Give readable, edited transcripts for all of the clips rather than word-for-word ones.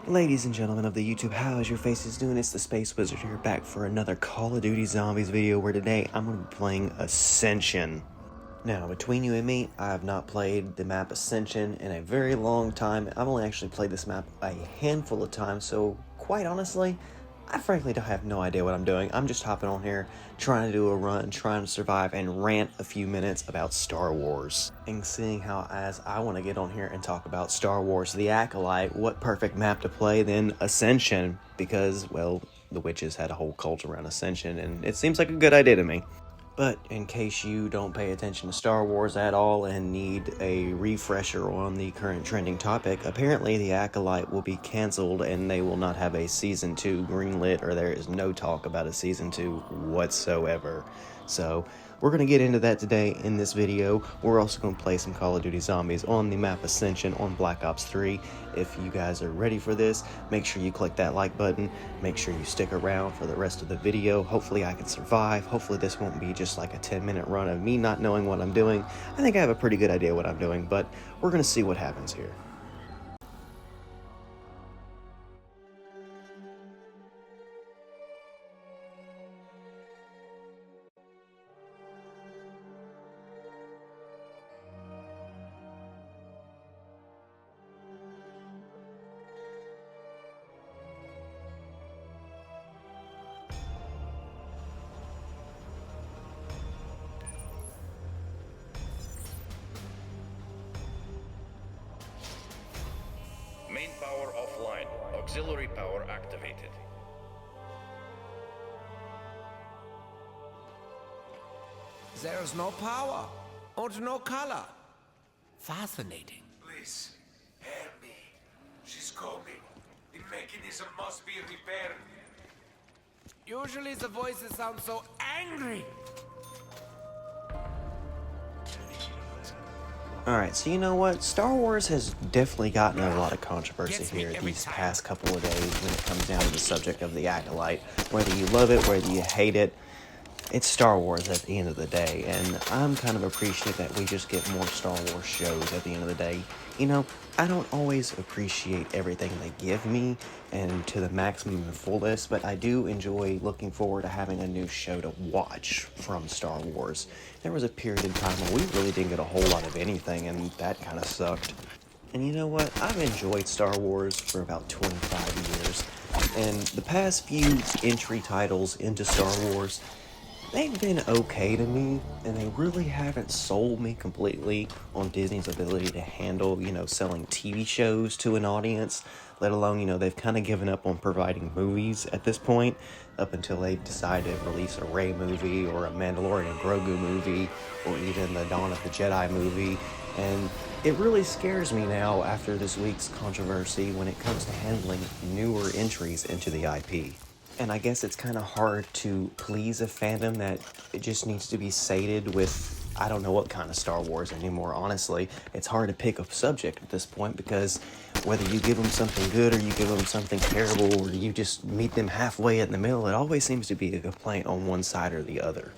Ladies and gentlemen of the YouTube, how is your faces doing? It's the Space Wizard here, back for another Call of Duty Zombies video, where today I'm going to be playing Ascension. Now, between you and me, I have not played the map Ascension in a very long time. I've only actually played this map a handful of times, so quite honestly, I frankly have no idea what I'm doing. I'm just hopping on here, trying to do a run, trying to survive, and rant a few minutes about Star Wars. And seeing how as I want to get on here and talk about Star Wars The Acolyte, what perfect map to play than Ascension? Because, well, the witches had a whole cult around Ascension, and it seems like a good idea to me. But in case you don't pay attention to Star Wars at all and need a refresher on the current trending topic, apparently The Acolyte will be cancelled and they will not have a Season 2 greenlit, or there is no talk about a Season 2 whatsoever. So, we're going to get into that today in this video. We're also going to play some Call of Duty Zombies on the map Ascension on Black Ops 3. If you guys are ready for this, make sure you click that like button. Make sure you stick around for the rest of the video. Hopefully I can survive. Hopefully this won't be just like a 10-minute run of me not knowing what I'm doing. I think I have a pretty good idea what I'm doing, but we're going to see what happens here. Main power offline. Auxiliary power activated. There's no power and no color. Fascinating. Please, help me. She's coming. The mechanism must be repaired. Usually the voices sound so angry. Alright, so you know what? Star Wars has definitely gotten a lot of controversy here these past couple of days when it comes down to the subject of the Acolyte. Whether you love it, whether you hate it, it's Star Wars at the end of the day, and I'm kind of appreciative that we just get more Star Wars shows at the end of the day. You know, I don't always appreciate everything they give me and to the maximum and fullest, but I do enjoy looking forward to having a new show to watch from Star Wars. There was a period in time where we really didn't get a whole lot of anything, and that kind of sucked. And you know what? I've enjoyed Star Wars for about 25 years, and the past few entry titles into Star Wars, they've been okay to me, and they really haven't sold me completely on Disney's ability to handle, selling TV shows to an audience, let alone, they've kind of given up on providing movies at this point, up until they decide to release a Rey movie, or a Mandalorian Grogu movie, or even the Dawn of the Jedi movie, and it really scares me now after this week's controversy when it comes to handling newer entries into the IP. And I guess it's kind of hard to please a fandom that it just needs to be sated with, I don't know what kind of Star Wars anymore, honestly. It's hard to pick a subject at this point, because whether you give them something good or you give them something terrible, or you just meet them halfway in the middle, it always seems to be a complaint on one side or the other.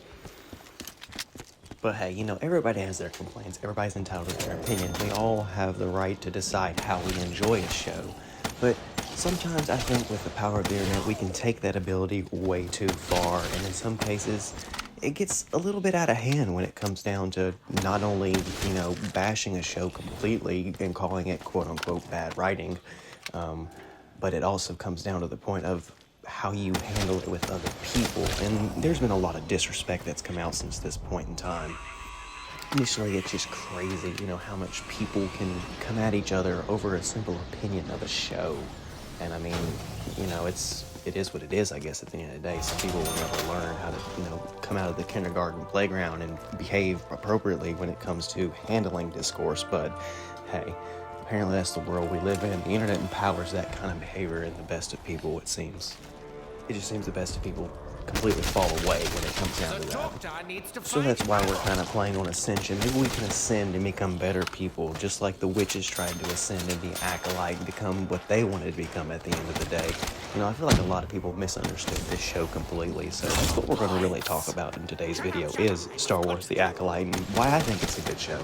But hey, everybody has their complaints. Everybody's entitled to their opinion. We all have the right to decide how we enjoy a show. But sometimes I think with the power of the internet, we can take that ability way too far, and in some cases, it gets a little bit out of hand when it comes down to not only, bashing a show completely and calling it quote-unquote bad writing, but it also comes down to the point of how you handle it with other people, and there's been a lot of disrespect that's come out since this point in time. Initially, it's just crazy, how much people can come at each other over a simple opinion of a show. And I mean, it is what it is, I guess, at the end of the day. Some people will never learn how to, come out of the kindergarten playground and behave appropriately when it comes to handling discourse. But hey, apparently that's the world we live in. The internet empowers that kind of behavior in the best of people, it seems. It just seems the best of people completely fall away when it comes down to that. So that's why we're kind of playing on Ascension. Maybe we can ascend and become better people, just like the witches tried to ascend in the Acolyte and become what they wanted to become at the end of the day. I feel like a lot of people misunderstood this show completely, so that's what we're going to really talk about in today's video, is Star Wars The Acolyte, and why I think it's a good show.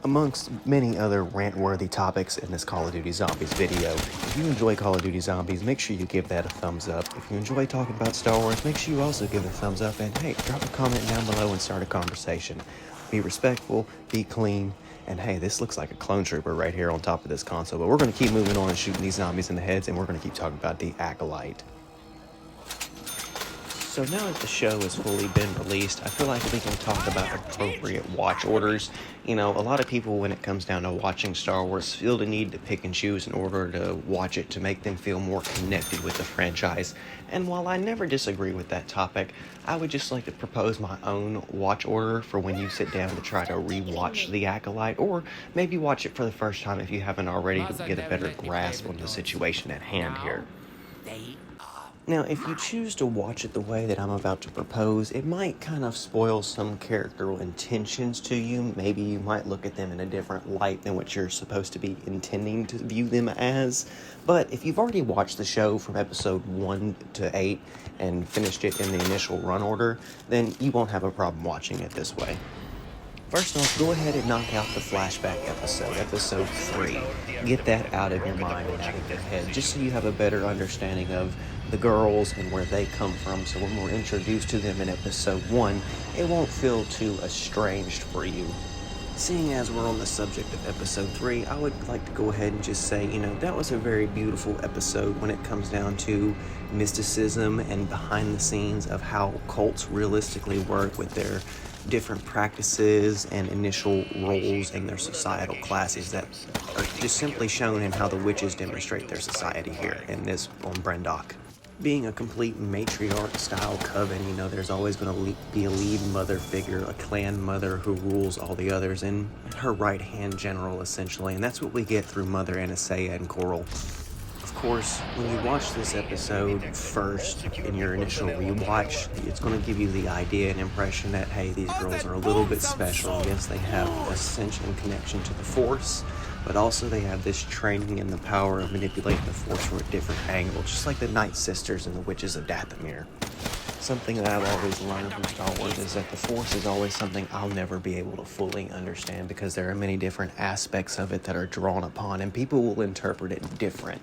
Amongst many other rant-worthy topics in this Call of Duty Zombies video, if you enjoy Call of Duty Zombies, make sure you give that a thumbs up. If you enjoy talking about Star Wars, make sure you also give it a thumbs up. And hey, drop a comment down below and start a conversation. Be respectful, be clean, and hey, this looks like a clone trooper right here on top of this console. But we're going to keep moving on and shooting these zombies in the heads, and we're going to keep talking about the Acolyte. So now that the show has fully been released, I feel like we can talk about appropriate watch orders. You know, a lot of people, when it comes down to watching Star Wars, feel the need to pick and choose in order to watch it to make them feel more connected with the franchise. And while I never disagree with that topic, I would just like to propose my own watch order for when you sit down to try to re-watch The Acolyte, or maybe watch it for the first time if you haven't already, to get a better grasp on the situation at hand here. Now, if you choose to watch it the way that I'm about to propose, it might kind of spoil some character intentions to you. Maybe you might look at them in a different light than what you're supposed to be intending to view them as. But if you've already watched the show from episode 1 to 8 and finished it in the initial run order, then you won't have a problem watching it this way. First off, go ahead and knock out the flashback episode, episode 3. Get that out of your mind and out of your head, just so you have a better understanding of the girls and where they come from. So when we're introduced to them in episode 1, it won't feel too estranged for you. Seeing as we're on the subject of episode 3, I would like to go ahead and just say, you know, that was a very beautiful episode when it comes down to mysticism and behind the scenes of how cults realistically work with their different practices and initial roles in their societal classes that are just simply shown in how the witches demonstrate their society here in this on Brendock. Being a complete matriarch-style coven, you know, there's always going to be a lead mother figure, a clan mother who rules all the others, and her right-hand general, essentially, and that's what we get through Mother Anastasia and Coral. Of course, when you watch this episode first in your initial rewatch, it's going to give you the idea and impression that, hey, these girls are a little bit special. Yes, they have Ascension connection to the Force, but also they have this training in the power of manipulating the Force from a different angle, just like the Night Sisters and the Witches of Dathomir. Something that I've always learned from Star Wars is that the Force is always something I'll never be able to fully understand, because there are many different aspects of it that are drawn upon, and people will interpret it different.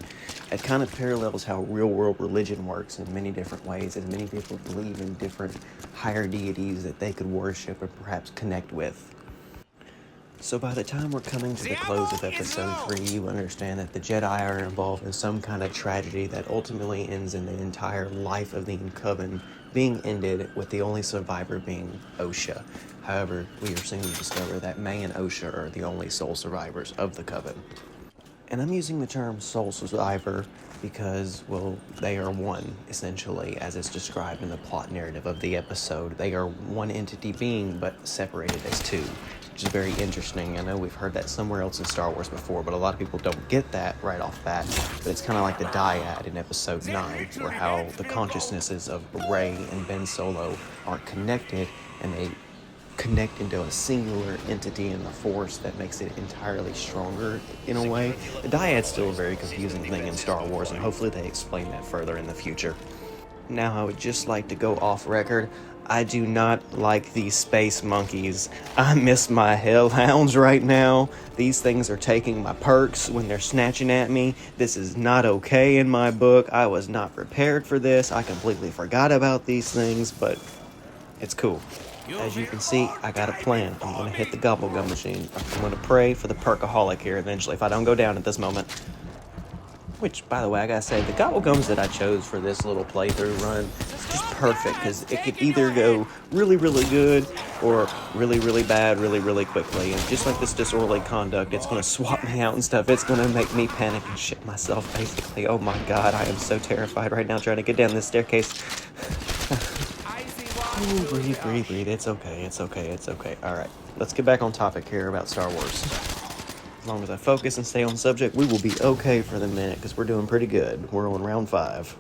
It kind of parallels how real-world religion works in many different ways, as many people believe in different higher deities that they could worship or perhaps connect with. So by the time we're coming to the close of episode 3, you understand that the Jedi are involved in some kind of tragedy that ultimately ends in the entire life of the Coven being ended, with the only survivor being Osha. However, we are soon to discover that May and Osha are the only sole survivors of the Coven. And I'm using the term sole survivor because, well, they are one, essentially, as it's described in the plot narrative of the episode. They are one entity being, but separated as two, which is very interesting. I know we've heard that somewhere else in Star Wars before, but a lot of people don't get that right off bat. But it's kind of like the dyad in episode 9, where how the consciousnesses of Rey and Ben Solo aren't connected, and they connect into a singular entity in the Force that makes it entirely stronger in a way. The dyad's still a very confusing thing in Star Wars, and hopefully they explain that further in the future. Now, I would just like to go off record. I do not like these space monkeys. I miss my hellhounds right now. These things are taking my perks when they're snatching at me. This is not okay in my book. I was not prepared for this. I completely forgot about these things, but it's cool. As you can see, I got a plan. I'm going to hit the gobble gum machine. I'm going to pray for the perkaholic here eventually, if I don't go down at this moment. Which, by the way, I gotta say, the gobble gums that I chose for this little playthrough run is just perfect, because it could either go really, really good or really, really bad really, really quickly. And just like this disorderly conduct, it's going to swap me out and stuff. It's going to make me panic and shit myself, basically. Oh my god, I am so terrified right now trying to get down this staircase. Ooh, breathe, breathe, breathe. It's okay, it's okay, it's okay. Alright, let's get back on topic here about Star Wars. As long as I focus and stay on subject, we will be okay for the minute, because we're doing pretty good. We're on round 5.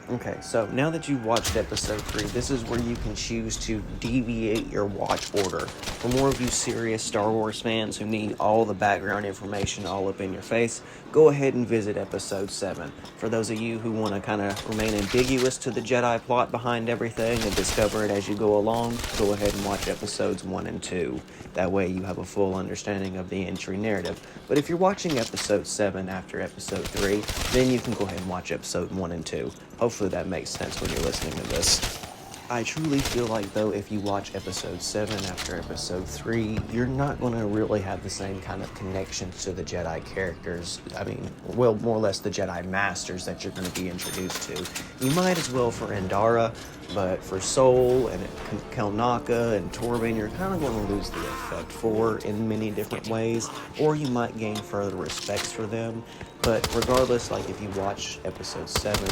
Okay, so now that you've watched episode 3, this is where you can choose to deviate your watch order. For more of you serious Star Wars fans who need all the background information all up in your face, go ahead and visit episode 7. For those of you who want to kind of remain ambiguous to the Jedi plot behind everything and discover it as you go along, go ahead and watch episodes 1 and 2. That way you have a full understanding of the entry narrative. But if you're watching episode 7 after episode 3, then you can go ahead and watch episode 1 and 2. Hopefully that makes sense when you're listening to this. I truly feel like, though, if you watch episode 7 after episode 3, you're not going to really have the same kind of connections to the Jedi characters. I mean, well, more or less the Jedi Masters that you're going to be introduced to. You might as well for Endara, but for Sol and Kelnaka and Torben, you're kind of going to lose the effect for in many different ways, or you might gain further respects for them. But regardless, like if you watch episode 7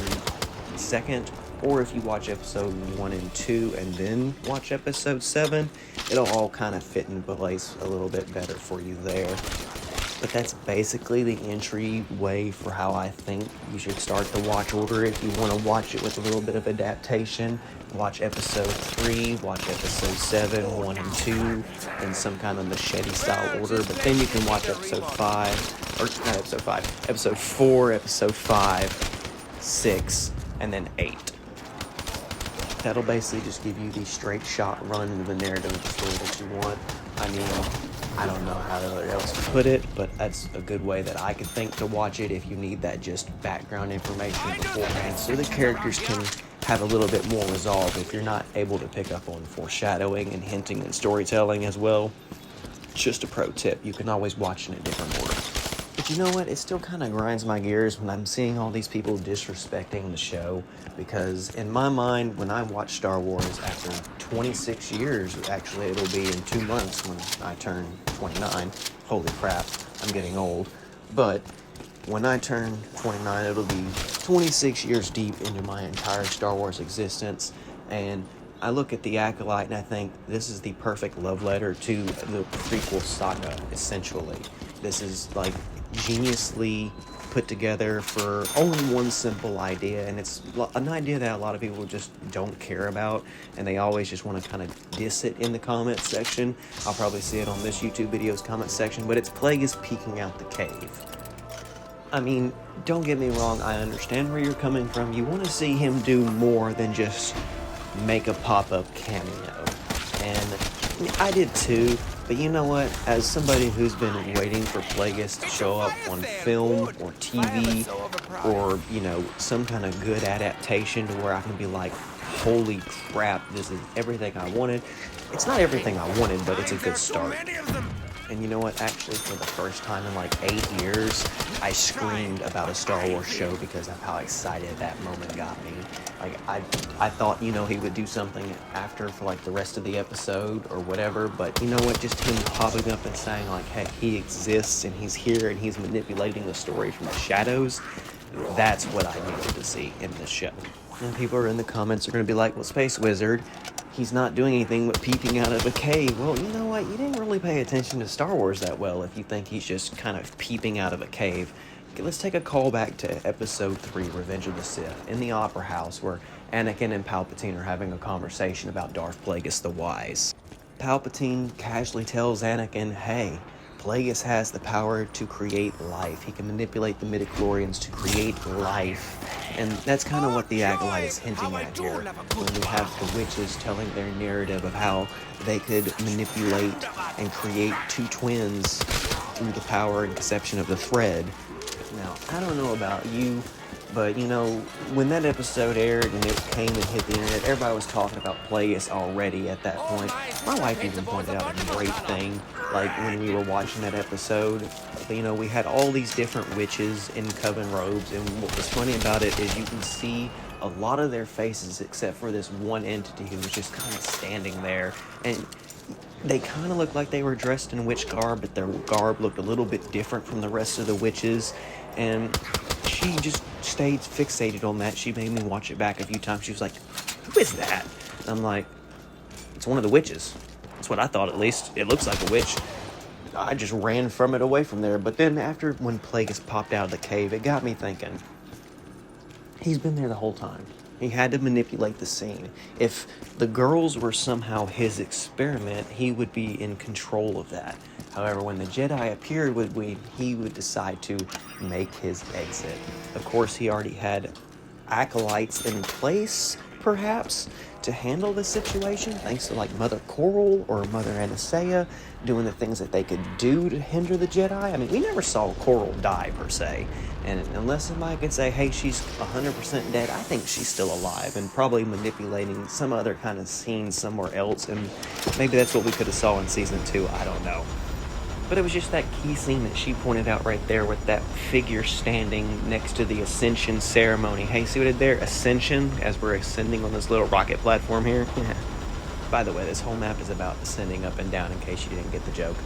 second, or if you watch episode 1 and 2 and then watch episode 7, it'll all kind of fit in place a little bit better for you there. But that's basically the entry way for how I think you should start the watch order. If you want to watch it with a little bit of adaptation, watch episode 3, watch episode 7, 1 and 2 in some kind of machete style order. But then you can watch episode 5, or not episode 5, episode 4, episode 5, 6, and then 8. That'll basically just give you the straight shot run into the narrative of the story that you want. I mean, I don't know how else to put it, but that's a good way that I could think to watch it if you need that just background information beforehand, so the characters can have a little bit more resolve if you're not able to pick up on foreshadowing and hinting and storytelling as well. Just a pro tip, you can always watch in a different order. But you know what? It still kind of grinds my gears when I'm seeing all these people disrespecting the show, because in my mind, when I watch Star Wars after 26 years, actually it'll be in 2 months when I turn 29. Holy crap, I'm getting old. But when I turn 29, it'll be 26 years deep into my entire Star Wars existence, and I look at the Acolyte and I think this is the perfect love letter to the prequel saga, essentially. This is like geniusly put together for only one simple idea, and it's an idea that a lot of people just don't care about, and they always just want to kind of diss it in the comment section. I'll probably see it on this YouTube video's comment section, but it's Plagueis peeking out the cave. I mean, don't get me wrong, I understand where you're coming from. You want to see him do more than just make a pop-up cameo, and I did too. But you know what? As somebody who's been waiting for Plagueis to show up on film or TV or, you know, some kind of good adaptation to where I can be like, holy crap, this is everything I wanted. It's not everything I wanted, but it's a good start. And you know what? Actually, for the first time in like 8 years, I screamed about a Star Wars show because of how excited that moment got me. Like, I thought, you know, he would do something after for like the rest of the episode or whatever, but you know what? Just him popping up and saying like, hey, he exists and he's here and he's manipulating the story from the shadows. That's what I needed to see in this show. And people are in the comments are going to be like, well, SpaceWizard, he's not doing anything but peeping out of a cave. Well, you know what? You didn't really pay attention to Star Wars that well if you think he's just kind of peeping out of a cave. Okay, let's take a call back to episode 3, Revenge of the Sith, in the Opera House, where Anakin and Palpatine are having a conversation about Darth Plagueis the Wise. Palpatine casually tells Anakin, hey, Plagueis has the power to create life. He can manipulate the midichlorians to create life. And that's kind of what the Acolyte is hinting at here. When we have the witches telling their narrative of how they could manipulate and create 2 twins through the power and conception of the thread. Now, I don't know about you, but you know, when that episode aired and it came and hit the internet, everybody was talking about Plagueis already at that point. My wife even pointed out a great thing, like when we were watching that episode. You know, we had all these different witches in coven robes, and what was funny about it is you can see a lot of their faces except for this one entity who was just kind of standing there, and they kind of looked like they were dressed in witch garb, but their garb looked a little bit different from the rest of the witches, and she just stayed fixated on that. She made me watch it back a few times. She was like, who is that? And I'm like, it's one of the witches. That's what I thought, at least. It looks like a witch. I just ran from it away from there. But then after when Plagueis popped out of the cave, it got me thinking, he's been there the whole time. He had to manipulate the scene. If the girls were somehow his experiment, he would be in control of that. However, when the Jedi appeared, he would decide to make his exit. Of course, he already had acolytes in place, perhaps, to handle the situation, thanks to like Mother Coral or Mother Anastasia doing the things that they could do to hinder the Jedi. I mean, we never saw Coral die, per se. And unless somebody could say, hey, she's 100% dead, I think she's still alive and probably manipulating some other kind of scene somewhere else. And maybe that's what we could have saw in Season 2. I don't know. But it was just that key scene that she pointed out right there with that figure standing next to the Ascension ceremony. Hey, see what I did there? Ascension, as we're ascending on this little rocket platform here. Yeah. By the way, this whole map is about ascending up and down, in case you didn't get the joke.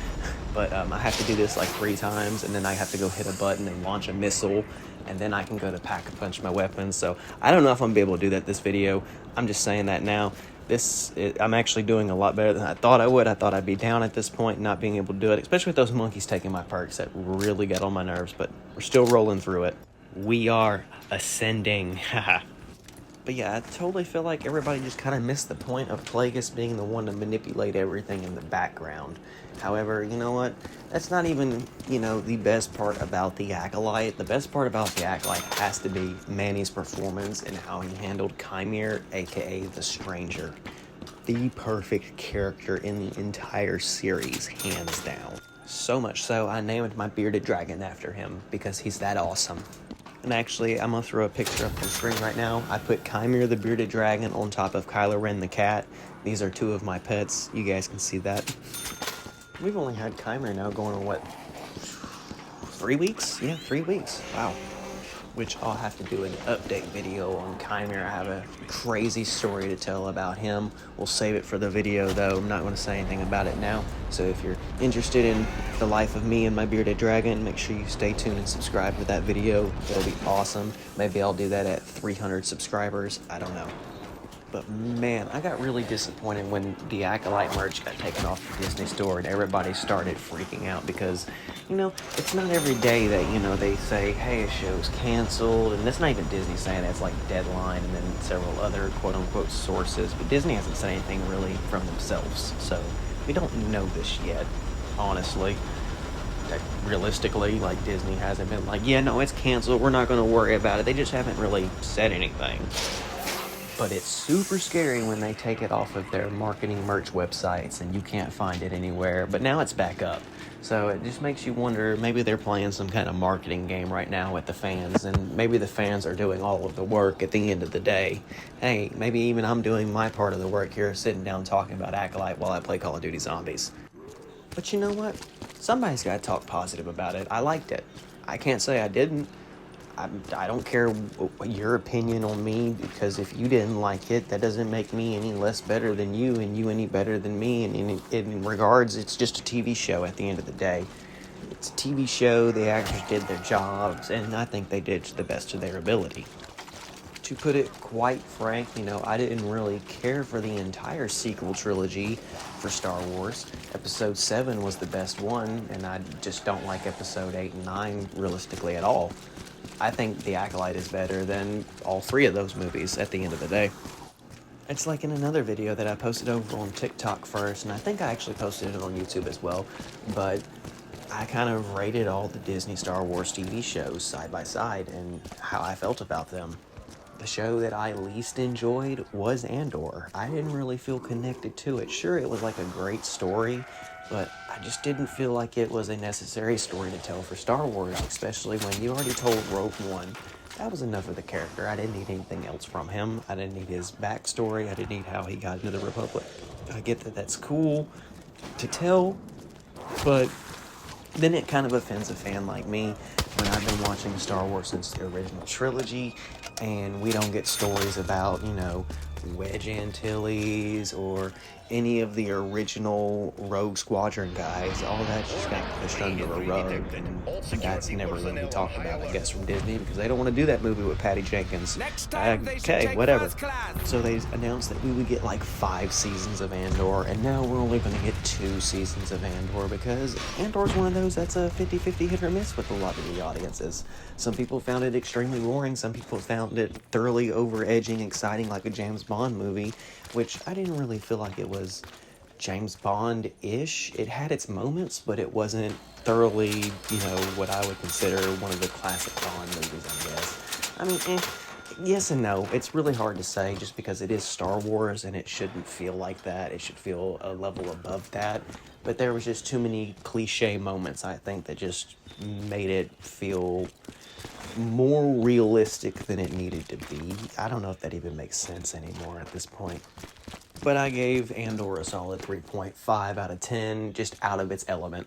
But I have to do this like 3 times, and then I have to go hit a button and launch a missile, and then I can go to pack a punch my weapons. So I don't know if I'm going to be able to do that this video. I'm just saying that now. I'm actually doing a lot better than I thought I would. I thought I'd be down at this point, not being able to do it, especially with those monkeys taking my perks. That really got on my nerves, but we're still rolling through it. We are ascending. But yeah, I totally feel like everybody just kind of missed the point of Plagueis being the one to manipulate everything in the background. However, you know what? That's not even, the best part about the Acolyte. The best part about the Acolyte has to be Manny's performance and how he handled Chimere, aka the Stranger. The perfect character in the entire series, hands down. So much so, I named my bearded dragon after him because he's that awesome. And actually, I'm going to throw a picture up on the screen right now. I put Chimere the bearded dragon on top of Kylo Ren the cat. These are 2 of my pets. You guys can see that. We've only had Chimere now going on, what, 3 weeks? Yeah, 3 weeks. Wow. Which I'll have to do an update video on Chimere. I have a crazy story to tell about him. We'll save it for the video, though. I'm not going to say anything about it now. So if you're interested in the life of me and my bearded dragon, make sure you stay tuned and subscribe to that video. It'll be awesome. Maybe I'll do that at 300 subscribers. I don't know. But man, I got really disappointed when the Acolyte merch got taken off the Disney store and everybody started freaking out because, it's not every day that, they say, hey, a show's canceled. And that's not even Disney saying that. It's like Deadline and then several other quote-unquote sources. But Disney hasn't said anything really from themselves. So we don't know this yet, honestly. Realistically, like Disney hasn't been like, yeah, no, it's canceled. We're not going to worry about it. They just haven't really said anything. But it's super scary when they take it off of their marketing merch websites and you can't find it anywhere. But now it's back up. So it just makes you wonder, maybe they're playing some kind of marketing game right now with the fans. And maybe the fans are doing all of the work at the end of the day. Hey, maybe even I'm doing my part of the work here, sitting down talking about Acolyte while I play Call of Duty Zombies. But you know what? Somebody's got to talk positive about it. I liked it. I can't say I didn't. I don't care what your opinion on me, because if you didn't like it, that doesn't make me any less better than you and you any better than me. And in regards, it's just a TV show at the end of the day. It's a TV show, the actors did their jobs, and I think they did to the best of their ability. To put it quite frank, I didn't really care for the entire sequel trilogy for Star Wars. Episode 7 was the best one, and I just don't like Episode 8 and 9 realistically at all. I think The Acolyte is better than all 3 of those movies at the end of the day. It's like in another video that I posted over on TikTok first, and I think I actually posted it on YouTube as well, but I kind of rated all the Disney Star Wars TV shows side by side and how I felt about them. The show that I least enjoyed was Andor. I didn't really feel connected to it. Sure, it was like a great story, but I just didn't feel like it was a necessary story to tell for Star Wars, especially when you already told Rogue One. That was enough of the character. I didn't need anything else from him. I didn't need his backstory. I didn't need how he got into the Republic. I get that that's cool to tell, but then it kind of offends a fan like me when I've been watching Star Wars since the original trilogy, and we don't get stories about, Wedge Antilles or any of the original Rogue Squadron guys. All that just got pushed under a rug, and that's never going to be talked about, I guess, from Disney, because they don't want to do that movie with Patty Jenkins. Next time they should Okay, take whatever. first class. So they announced that we would get like 5 seasons of Andor, and now we're only going to get 2 seasons of Andor, because Andor's one of those that's a 50-50 hit or miss with a lot of the audiences. Some people found it extremely boring. Some people found it thoroughly over-edging, exciting, like a James Bond movie, which I didn't really feel like it was James Bond-ish. It had its moments, but it wasn't thoroughly, what I would consider one of the classic Bond movies, I guess. I mean, yes and no. It's really hard to say just because it is Star Wars and it shouldn't feel like that. It should feel a level above that. But there was just too many cliche moments, I think, that just made it feel more realistic than it needed to be. I don't know if that even makes sense anymore at this point. But I gave Andor a solid 3.5 out of 10, just out of its element.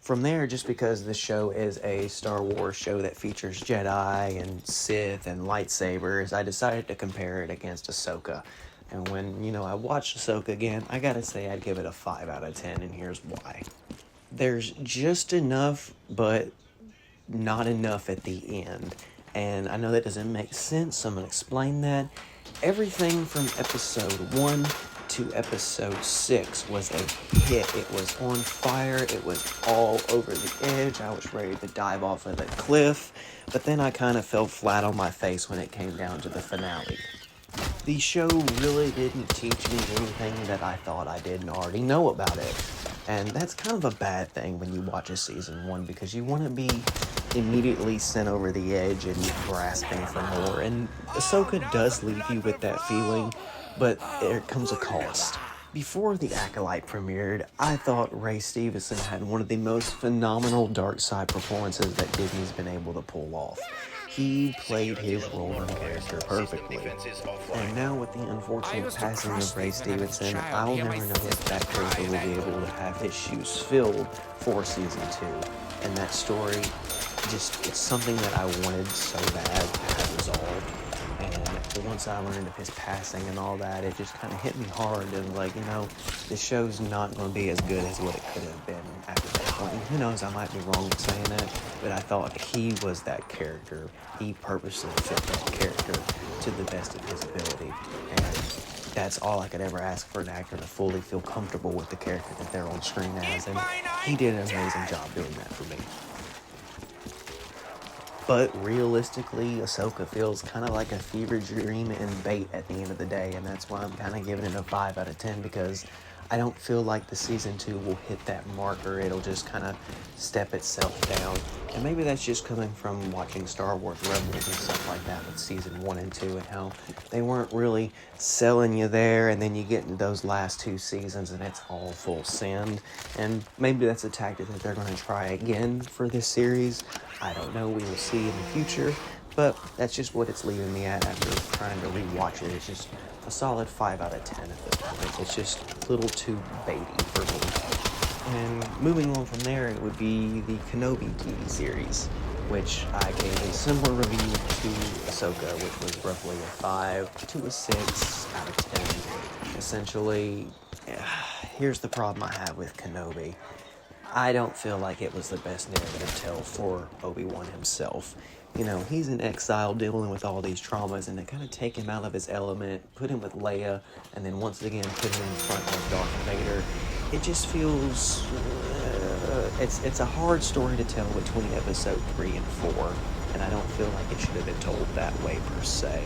From there, just because this show is a Star Wars show that features Jedi and Sith and lightsabers, I decided to compare it against Ahsoka. And when, I watched Ahsoka again, I gotta say I'd give it a 5 out of 10, and here's why. There's just enough, but not enough at the end. And I know that doesn't make sense, so I'm gonna explain that. Everything from episode 1 to episode 6 was a hit. It was on fire. It was all over the edge. I was ready to dive off of the cliff, but then I kind of fell flat on my face when it came down to the finale. The show really didn't teach me anything that I thought I didn't already know about it. And that's kind of a bad thing when you watch a season 1, because you want to be immediately sent over the edge and grasping for more. And Ahsoka does leave you with that feeling, but there comes a cost. Before The Acolyte premiered, I thought Ray Stevenson had one of the most phenomenal dark side performances that Disney's been able to pull off. He played his role and character perfectly. And now with the unfortunate passing of Ray Stevenson, I'll never know if that character will be able to have his shoes filled for season 2. And that story, it's something that I wanted so bad to have resolved. And once I learned of his passing and all that, it just kind of hit me hard. And this show's not going to be as good as what it could have been after that point. And who knows, I might be wrong in saying that, but I thought he was that character. He purposely fit that character to the best of his ability. And that's all I could ever ask for an actor, to fully feel comfortable with the character that they're on screen as. And he did an amazing job doing that for me. But realistically, Ahsoka feels kind of like a fever dream and bait at the end of the day, and that's why I'm kind of giving it a 5 out of 10, because I don't feel like the season 2 will hit that marker. It'll just kind of step itself down. And maybe that's just coming from watching Star Wars Rebels and stuff like that with season 1 and 2, and how they weren't really selling you there, and then you get into those last 2 seasons and it's all full send. And maybe that's a tactic that they're going to try again for this series. I don't know. We will see in the future. But that's just what it's leaving me at after trying to rewatch it. It's just a solid 5 out of 10 at this point. It's just a little too baity for me. And moving on from there, it would be the Kenobi TV series, which I gave a similar review to Ahsoka, which was roughly a 5 to a 6 out of 10. Essentially, here's the problem I have with Kenobi. I don't feel like it was the best narrative tell for Obi-Wan himself. He's in exile dealing with all these traumas, and to kind of take him out of his element, put him with Leia, and then once again put him in front of Darth Vader, it just feels... it's a hard story to tell between episode 3 and 4, and I don't feel like it should have been told that way per se.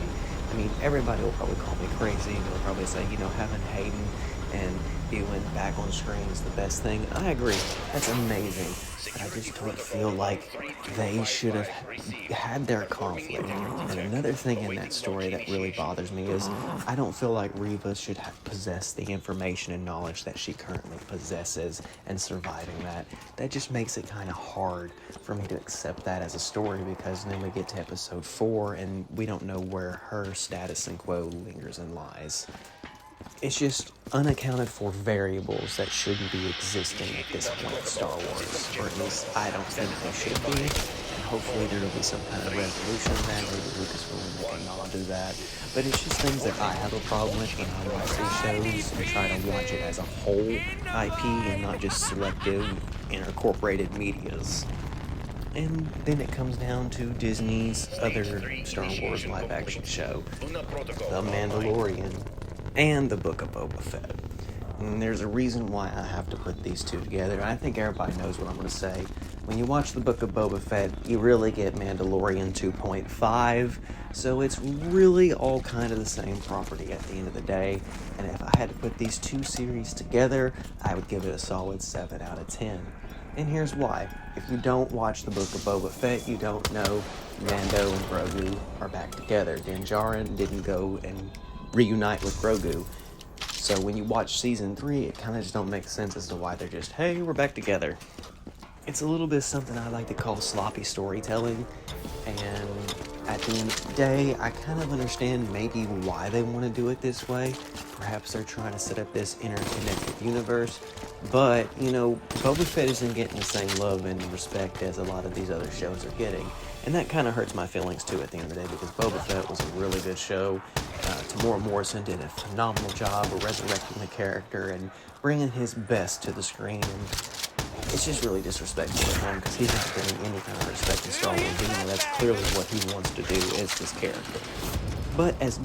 I mean, everybody will probably call me crazy, and they'll probably say, having Hayden and Ewan back on screen is the best thing. I agree. That's amazing. But I just don't feel like they should have had their conflict. And another thing in that story that really bothers me is I don't feel like Reva should possess the information and knowledge that she currently possesses, and surviving that. That just makes it kind of hard for me to accept that as a story, because then we get to episode 4 and we don't know where her status and quo lingers and lies. It's just unaccounted for variables that shouldn't be existing at this point in Star Wars, or at least I don't think they should be, and hopefully there will be some kind of resolution of that. Maybe Lucasfilm can not do that. But it's just things that I have a problem with when I watch these shows and try to watch it as a whole IP and not just selective intercorporated medias. And then it comes down to Disney's other Star Wars live-action show, The Mandalorian, and The Book of Boba Fett. And there's a reason why I have to put these two together. I think everybody knows what I'm going to say. When you watch The Book of Boba Fett, you really get Mandalorian 2.5, so it's really all kind of the same property at the end of the day. And if I had to put these two series together, I would give it a solid 7 out of 10. And here's why. If you don't watch The Book of Boba Fett, you don't know Mando and Grogu are back together. Din Djarin didn't go and reunite with Grogu. So when you watch Season 3, it kind of just don't make sense as to why they're just, hey, we're back together. It's a little bit something I like to call sloppy storytelling. And at the end of the day, I kind of understand maybe why they want to do it this way. Perhaps they're trying to set up this interconnected universe. But, Boba Fett isn't getting the same love and respect as a lot of these other shows are getting. And that kind of hurts my feelings, too, at the end of the day, because Boba Fett was a really good show. Tamora Morrison did a phenomenal job of resurrecting the character and bringing his best to the screen. And it's just really disrespectful of him, because he's not getting any kind of respect in Star Wars. That's clearly what he wants to do, is this character. But as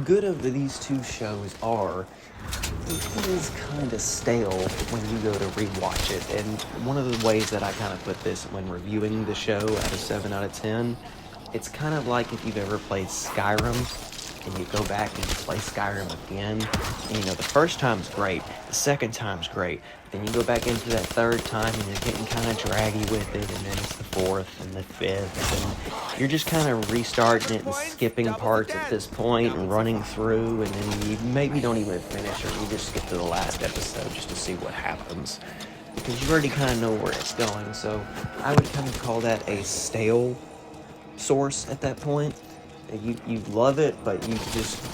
good of these two shows are, it is kind of stale when you go to rewatch it. And one of the ways that I kind of put this when reviewing the show at a 7 out of 10, it's kind of like if you've ever played Skyrim and you go back and you play Skyrim again, and the first time's great, the second time's great, then you go back into that third time and you're getting kind of draggy with it, and then it's the fourth and the fifth, and you're just kind of restarting it and skipping parts at this point and running through, and then you maybe don't even finish, or you just skip to the last episode just to see what happens, because you already kind of know where it's going. So I would kind of call that a stale source at that point. You love it, but you just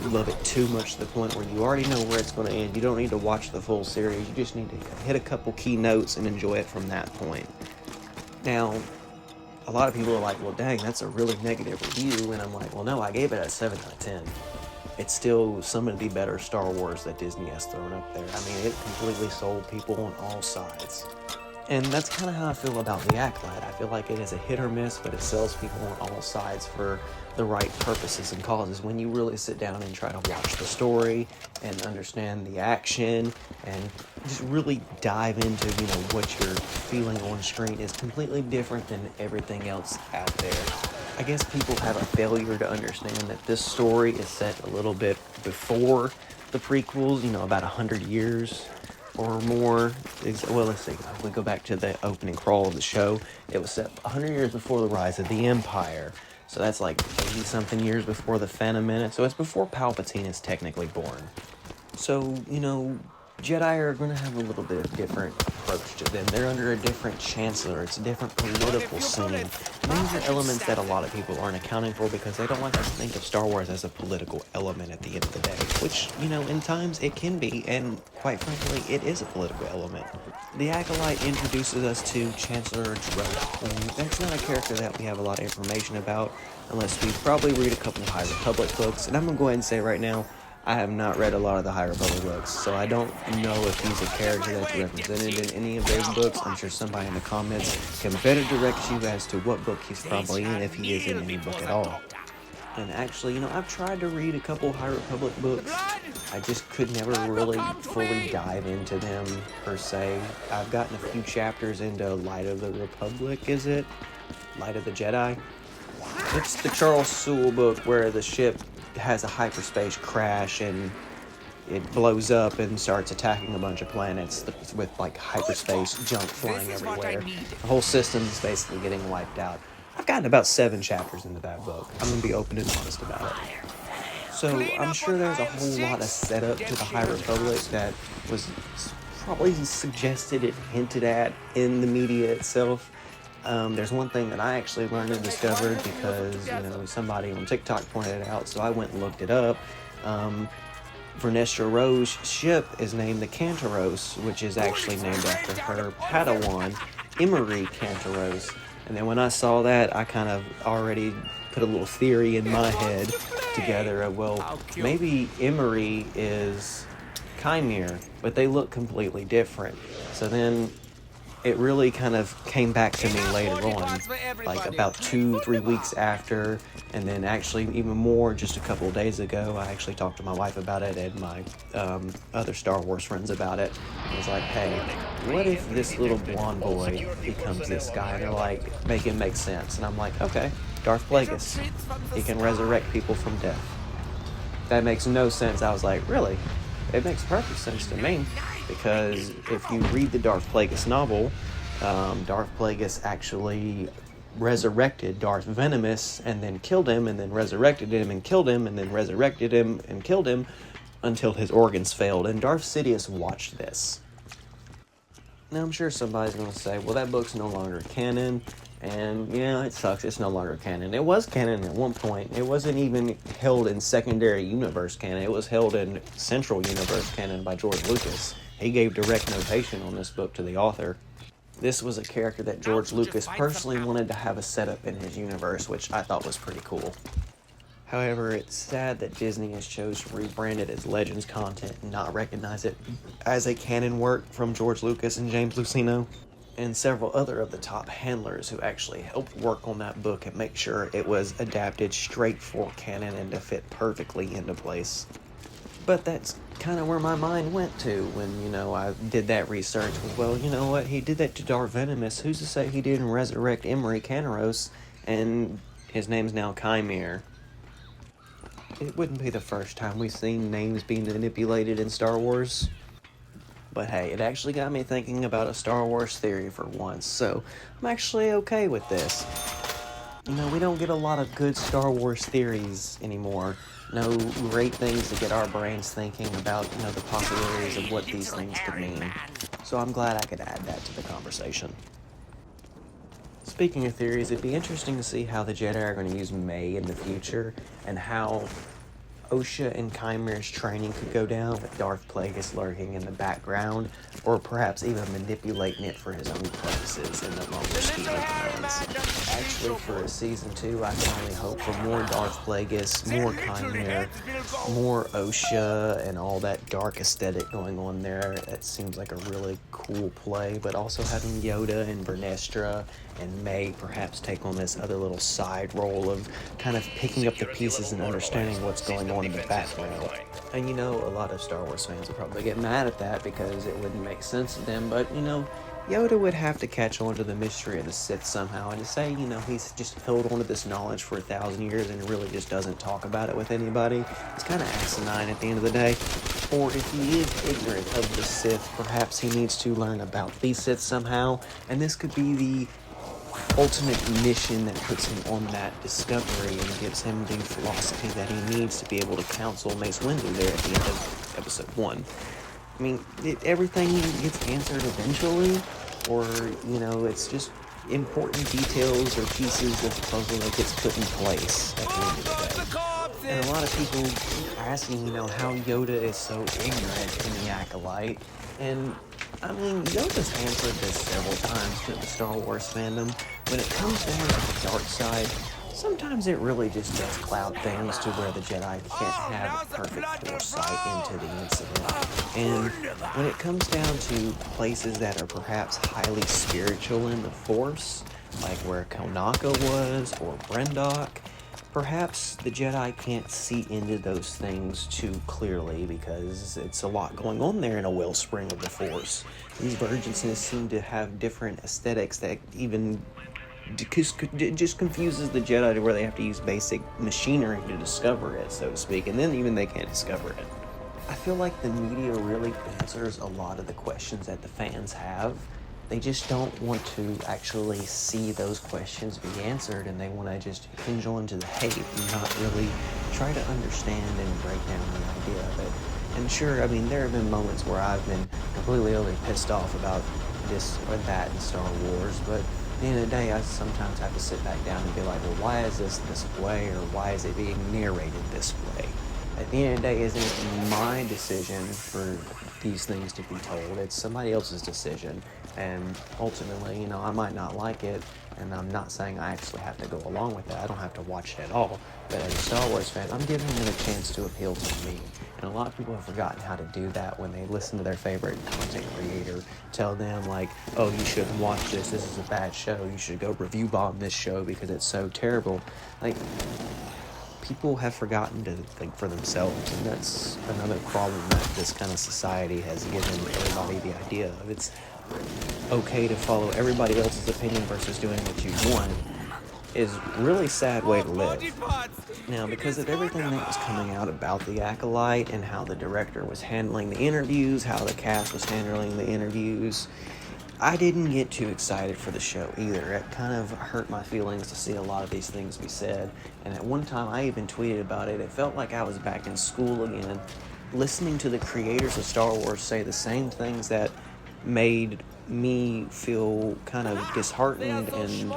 love it too much to the point where you already know where it's going to end. You don't need to watch the full series. You just need to hit a couple key notes and enjoy it from that point. Now, a lot of people are like, well, dang, that's a really negative review. And I'm like, well, no, I gave it a 7 out of 10. It's still some of the better Star Wars that Disney has thrown up there. I mean, it completely sold people on all sides. And that's kind of how I feel about The Acolyte. I feel like it is a hit or miss, but it sells people on all sides for the right purposes and causes. When you really sit down and try to watch the story and understand the action and just really dive into, what you're feeling on screen is completely different than everything else out there. I guess people have a failure to understand that this story is set a little bit before the prequels, about 100 years or more. Well, let's see, if we go back to the opening crawl of the show, it was set 100 years before the rise of the Empire. So that's like 80-something years before the Phantom Menace. So it's before Palpatine is technically born. So, Jedi are going to have a little bit of different approach to them. They're under a different chancellor. It's a different political scene. And these are elements that a lot of people aren't accounting for because they don't like to think of Star Wars as a political element at the end of the day. Which, in times it can be, and quite frankly, it is a political element. The Acolyte introduces us to Chancellor Drell. And that's not a character that we have a lot of information about, unless we probably read a couple of High Republic books. And I'm going to go ahead and say right now, I have not read a lot of the High Republic books, so I don't know if he's a character that's represented in any of those books. I'm sure somebody in the comments can better direct you as to what book he's probably in, if he is in any book at all. And actually, I've tried to read a couple High Republic books. I just could never really fully dive into them, per se. I've gotten a few chapters into Light of the Republic, is it? Light of the Jedi? It's the Charles Sewell book where the ship has a hyperspace crash and it blows up and starts attacking a bunch of planets with hyperspace junk flying everywhere. The whole system is basically getting wiped out. I've gotten about 7 chapters into that book. I'm going to be open and honest about it. So I'm sure there's a whole lot of setup to the High Republic that was probably suggested and hinted at in the media itself. There's one thing that I actually learned and discovered because, somebody on TikTok pointed it out, so I went and looked it up. Vernestra Rowe's ship is named the Cantaros, which is actually named after her Padawan, Emery Cantaros. And then when I saw that, I kind of already put a little theory in my head together of, well, maybe Emery is Chimere, but they look completely different. So then it really kind of came back to me later on, like about 2-3 weeks after, and then actually even more just a couple of days ago. I actually talked to my wife about it and my other Star Wars friends about it. I was like, hey, what if this little blonde boy becomes this guy? And they're like, make it make sense. And I'm like, okay, Darth Plagueis. He can resurrect people from death. That makes no sense. I was like, really? It makes perfect sense to me, because if you read the Darth Plagueis novel, Darth Plagueis actually resurrected Darth Venomous and then killed him, and then resurrected him and killed him, and then resurrected him and killed him until his organs failed. And Darth Sidious watched this. Now, I'm sure somebody's going to say, well, that book's no longer canon. And, yeah, it sucks. It's no longer canon. It was canon at one point. It wasn't even held in secondary universe canon. It was held in central universe canon by George Lucas. He gave direct notation on this book to the author. This was a character that George Lucas personally wanted to have a setup in his universe, which I thought was pretty cool. However, it's sad that Disney has chose to rebrand it as Legends content and not recognize it as a canon work from George Lucas and James Luceno, and several other of the top handlers who actually helped work on that book and make sure it was adapted straight for canon and to fit perfectly into place. But that's kind of where my mind went to when, I did that research. Well, you know what? He did that to Darth Venomous. Who's to say he didn't resurrect Emery Canaros and his name's now Chimere? It wouldn't be the first time we've seen names being manipulated in Star Wars. But hey, it actually got me thinking about a Star Wars theory for once, so I'm actually okay with this. We don't get a lot of good Star Wars theories anymore. No great things to get our brains thinking about, the possibilities of what these things could mean. So I'm glad I could add that to the conversation. Speaking of theories, it'd be interesting to see how the Jedi are going to use May in the future, and how Osha and Chimere's training could go down with Darth Plagueis lurking in the background, or perhaps even manipulating it for his own purposes in the longer scheme of things. Actually, for Season 2, I can only hope for more Darth Plagueis, more Chimere, more Osha, and all that dark aesthetic going on there. It seems like a really cool play, but also having Yoda and Vernestra and May perhaps take on this other little side role of kind of picking up the pieces and understanding what's going on in the background. And a lot of Star Wars fans will probably get mad at that because it wouldn't make sense to them, but Yoda would have to catch on to the mystery of the Sith somehow, and to say, he's just held onto this knowledge for 1,000 years and really just doesn't talk about it with anybody, it's kind of asinine at the end of the day. Or if he is ignorant of the Sith, perhaps he needs to learn about the Sith somehow, and this could be the ultimate mission that puts him on that discovery and gives him the philosophy that he needs to be able to counsel Mace Windu there at the end of Episode 1. I mean, everything gets answered eventually, or, it's just important details or pieces of the puzzle that gets put in place at the end of the day. And a lot of people keep asking, how Yoda is so ignorant in the Acolyte, and Yoda's answered this several times to the Star Wars fandom. When it comes down to the dark side, sometimes it really just does cloud things to where the Jedi can't have perfect foresight into the incident. And when it comes down to places that are perhaps highly spiritual in the Force, like where Konaka was, or Brendok, perhaps the Jedi can't see into those things too clearly because it's a lot going on there in a wellspring of the Force. These virginses seem to have different aesthetics that even just confuses the Jedi to where they have to use basic machinery to discover it, so to speak, and then even they can't discover it. I feel like the media really answers a lot of the questions that the fans have. They just don't want to actually see those questions be answered, and they want to just hinge on to the hate and not really try to understand and break down the idea of it. And sure, there have been moments where I've been completely overly pissed off about this or that in Star Wars, but at the end of the day, I sometimes have to sit back down and be like, well, why is this way, or why is it being narrated this way? At the end of the day, isn't it my decision for these things to be told? It's somebody else's decision, and ultimately, I might not like it, And I'm not saying I actually have to go along with that. I don't have to watch it at all. But as a Star Wars fan, I'm giving it a chance to appeal to me. And a lot of people have forgotten how to do that when they listen to their favorite content creator tell them, like, oh, you shouldn't watch this. This is a bad show. You should go review bomb this show because it's so terrible. Like, people have forgotten to think for themselves, and that's another problem that this kind of society has given everybody the idea of. It's okay to follow everybody else's opinion versus doing what you want is really sad way to live. Now, because of everything that was coming out about the Acolyte and how the director was handling the interviews, how the cast was handling the interviews, I didn't get too excited for the show either. It kind of hurt my feelings to see a lot of these things be said. And at one time, I even tweeted about it. It felt like I was back in school again, listening to the creators of Star Wars say the same things that made me feel kind of disheartened and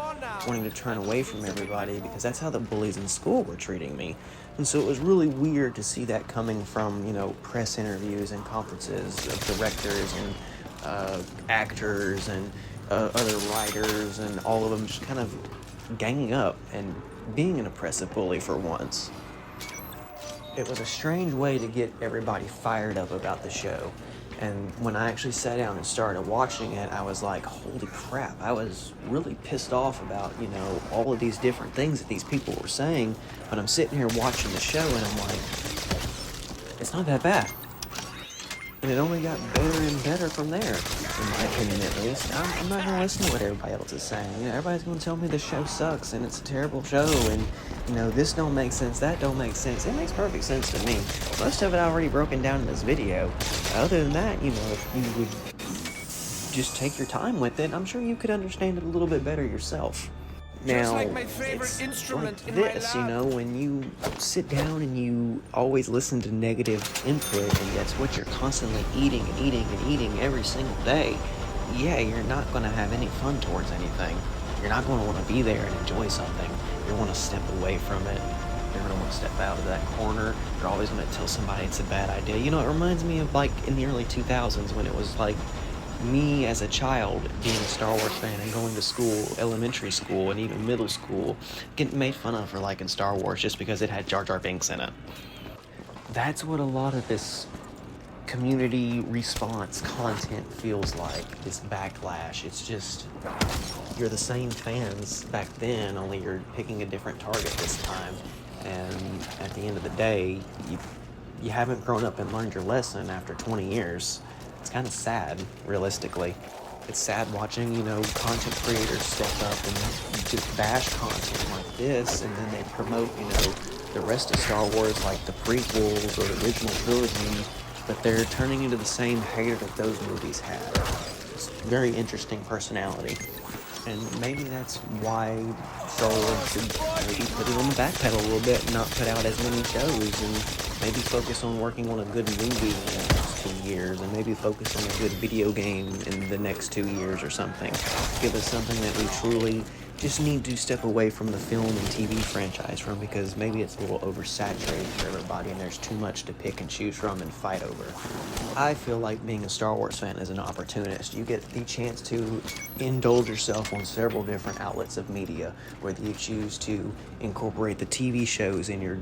wanting to turn away from everybody, because that's how the bullies in school were treating me. And so it was really weird to see that coming from, press interviews and conferences of directors and actors and other writers, and all of them just kind of ganging up and being an oppressive bully for once. It was a strange way to get everybody fired up about the show. And when I actually sat down and started watching it, I was like, holy crap, I was really pissed off about, all of these different things that these people were saying. But I'm sitting here watching the show and I'm like, it's not that bad. And it only got better and better from there, in my opinion at least. I'm not going to listen to what everybody else is saying. Everybody's going to tell me the show sucks and it's a terrible show and, this don't make sense, that don't make sense. It makes perfect sense to me. Most of it I already broken down in this video. Other than that, if you would just take your time with it, I'm sure you could understand it a little bit better yourself. Now, like my favorite it's instrument like in my this, lab. when you sit down and you always listen to negative input and that's what you're constantly eating every single day, yeah, you're not going to have any fun towards anything. You're not going to want to be there and enjoy something. You're going to want to step away from it. You're going to want to step out of that corner. You're always going to tell somebody it's a bad idea. It reminds me of, like, in the early 2000s when it was, like, me as a child being a Star Wars fan and going to school, elementary school and even middle school, getting made fun of for liking Star Wars just because it had Jar Jar Binks in it. That's what a lot of this community response content feels like, this backlash. It's just, you're the same fans back then, only you're picking a different target this time. And at the end of the day, you haven't grown up and learned your lesson after 20 years. It's kind of sad, realistically. It's sad watching, content creators step up and just bash content like this, and then they promote, the rest of Star Wars, like the prequels or the original trilogy, but they're turning into the same hater that those movies had. It's a very interesting personality. And maybe that's why Star Wars should maybe put it on the back pedal a little bit and not put out as many shows, and maybe focus on working on a good movie in the next 2 years, and maybe focus on a good video game in the next 2 years or something. Give us something that we truly just need to step away from the film and TV franchise from, because maybe it's a little oversaturated for everybody and there's too much to pick and choose from and fight over. I feel like being a Star Wars fan is an opportunist. You get the chance to indulge yourself on several different outlets of media, whether you choose to incorporate the TV shows in your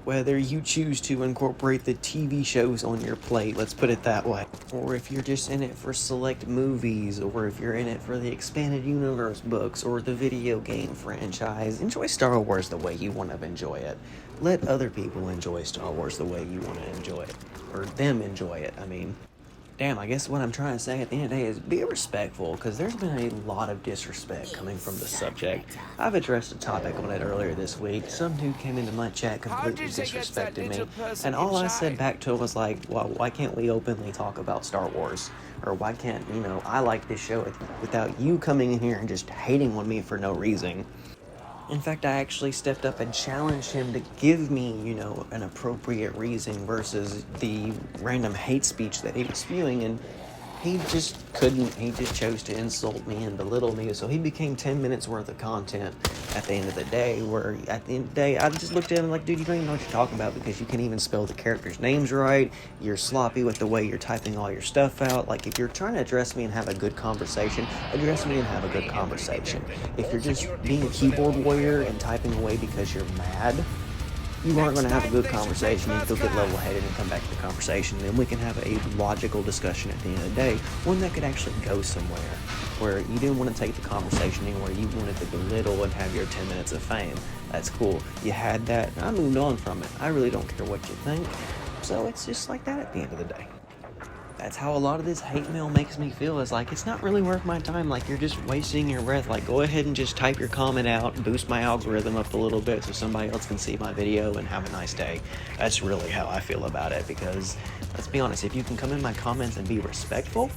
whether you choose to incorporate the TV shows on your plate, let's put it that way, or if you're just in it for select movies, or if you're in it for the expanded universe books or the video game franchise, enjoy Star Wars the way you want to enjoy it. Let other people enjoy Star Wars the way you want to enjoy it, or them enjoy it, Damn, I guess what I'm trying to say at the end of the day is be respectful, because there's been a lot of disrespect coming from the subject. I've addressed a topic on it earlier this week. Some dude came into my chat, completely disrespected me, and all I said back to him was like, well, why can't we openly talk about Star Wars? Or why can't, I like this show without you coming in here and just hating on me for no reason? In fact, I actually stepped up and challenged him to give me, an appropriate reason versus the random hate speech that he was spewing. And he just couldn't. He just chose to insult me and belittle me. So he became 10 minutes worth of content at the end of the day, where at the end of the day, I just looked at him like, dude, you don't even know what you're talking about because you can't even spell the characters' names right. You're sloppy with the way you're typing all your stuff out. Like, if you're trying to address me and have a good conversation, address me and have a good conversation. If you're just being a keyboard warrior and typing away because you're mad, you aren't going to have a good conversation. You'll get level-headed and come back to the conversation, and we can have a logical discussion at the end of the day, one that could actually go somewhere, where you didn't want to take the conversation anywhere. You wanted to belittle and have your 10 minutes of fame. That's cool. You had that, and I moved on from it. I really don't care what you think. So it's just like that at the end of the day. That's how a lot of this hate mail makes me feel. Is like, it's not really worth my time. Like, you're just wasting your breath. Like, go ahead and just type your comment out, boost my algorithm up a little bit so somebody else can see my video and have a nice day. That's really how I feel about it, because let's be honest, if you can come in my comments and be respectful,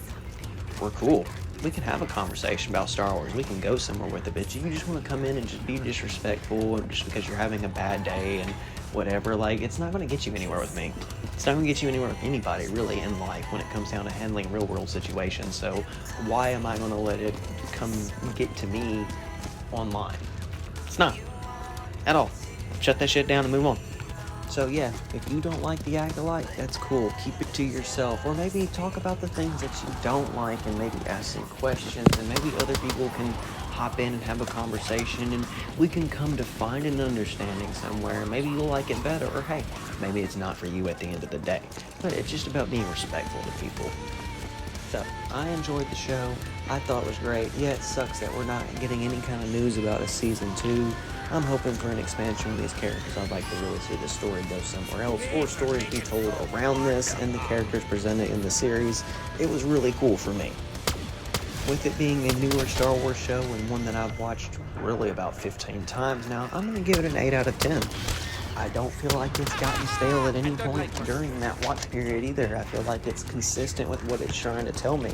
we're cool. We can have a conversation about Star Wars. We can go somewhere with it, but you just want to come in and just be disrespectful just because you're having a bad day and whatever, like, it's not going to get you anywhere with me. It's not going to get you anywhere with anybody, really, in life when it comes down to handling real-world situations. So why am I going to let it come get to me online? It's not. At all. Shut that shit down and move on. So yeah, if you don't like the Acolyte, that's cool. Keep it to yourself. Or maybe talk about the things that you don't like and maybe ask some questions, and maybe other people can hop in and have a conversation, and we can come to find an understanding somewhere. Maybe you'll like it better, or hey, maybe it's not for you at the end of the day. But it's just about being respectful to people. So, I enjoyed the show. I thought it was great. Yeah, it sucks that we're not getting any kind of news about a season 2. I'm hoping for an expansion of these characters. I'd like to really see the story go somewhere else, or stories be told around this and the characters presented in the series. It was really cool for me. With it being a newer Star Wars show and one that I've watched really about 15 times now, I'm going to give it an 8 out of 10. I don't feel like it's gotten stale at any point during that watch period either. I feel like it's consistent with what it's trying to tell me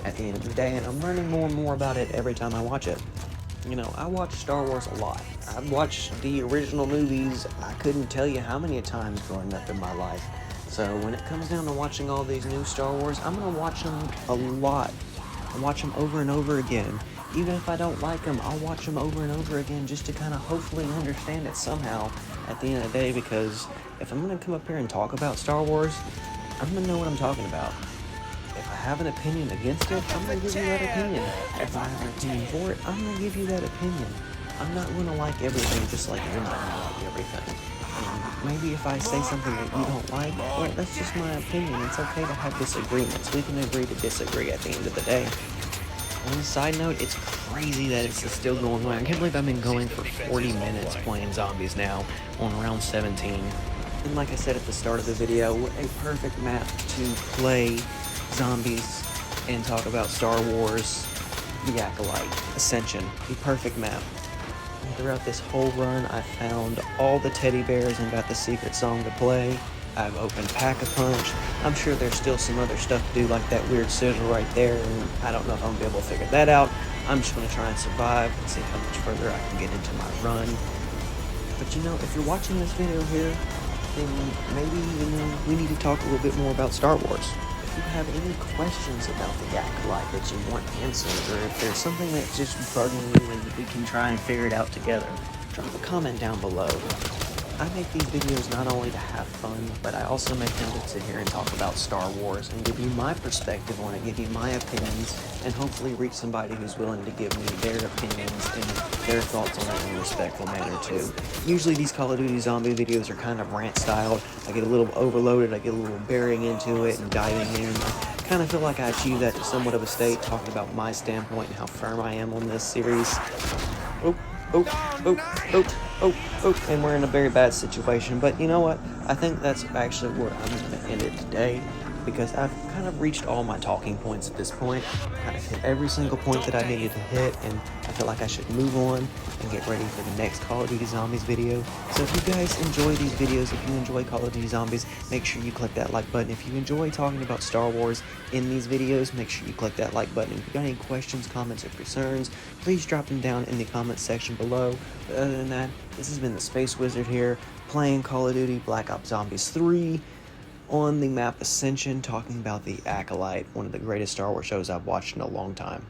at the end of the day, and I'm learning more and more about it every time I watch it. You know, I watch Star Wars a lot. I've watched the original movies, I couldn't tell you how many times growing up in my life. So when it comes down to watching all these new Star Wars, I'm going to watch them a lot. I watch them over and over again. Even if I don't like them, I'll watch them over and over again just to kind of hopefully understand it somehow at the end of the day, because if I'm going to come up here and talk about Star Wars, I'm going to know what I'm talking about. If I have an opinion against it, I'm going to give you that opinion. If I have an opinion for it, I'm going to give you that opinion. I'm not going to like everything just like you're not going to like everything. Maybe if I say something that you don't like, well, that's just my opinion. It's okay to have disagreements. We can agree to disagree at the end of the day. On a side note, it's crazy that it's still going on. I can't believe I've been going for 40 minutes playing zombies now on round 17. And like I said at the start of the video, a perfect map to play zombies and talk about Star Wars, the Acolyte, Ascension, the perfect map. And throughout this whole run, I found all the teddy bears and got the secret song to play. I've opened Pack-a-Punch. I'm sure there's still some other stuff to do, like that weird sigil right there, and I don't know if I'm going to be able to figure that out. I'm just going to try and survive and see how much further I can get into my run. But you know, if you're watching this video here, then maybe, we need to talk a little bit more about Star Wars. If you have any questions about the Acolyte that you want answered, or if there's something that's just bugging you and we can try and figure it out together, drop a comment down below. I make these videos not only to have fun, but I also make them to sit here and talk about Star Wars and give you my perspective on it, give you my opinions, and hopefully reach somebody who's willing to give me their opinions and their thoughts on it in a respectful manner too. Usually these Call of Duty zombie videos are kind of rant styled. I get a little overloaded, I get a little burying into it and diving in. I kind of feel like I achieved that to somewhat of a state, talking about my standpoint and how firm I am on this series. And we're in a very bad situation, but you know what? I think that's actually where I'm going to end it today, because I've kind of reached all my talking points at this point. Kind of hit every single point that I needed to hit, and I feel like I should move on and get ready for the next Call of Duty Zombies video. So if you guys enjoy these videos, if you enjoy Call of Duty Zombies, make sure you click that like button. If you enjoy talking about Star Wars in these videos, make sure you click that like button. If you got any questions, comments, or concerns, please drop them down in the comments section below. But other than that, this has been TheSpaceWizard here, playing Call of Duty Black Ops Zombies 3. on the map Ascension, talking about the Acolyte, one of the greatest Star Wars shows I've watched in a long time.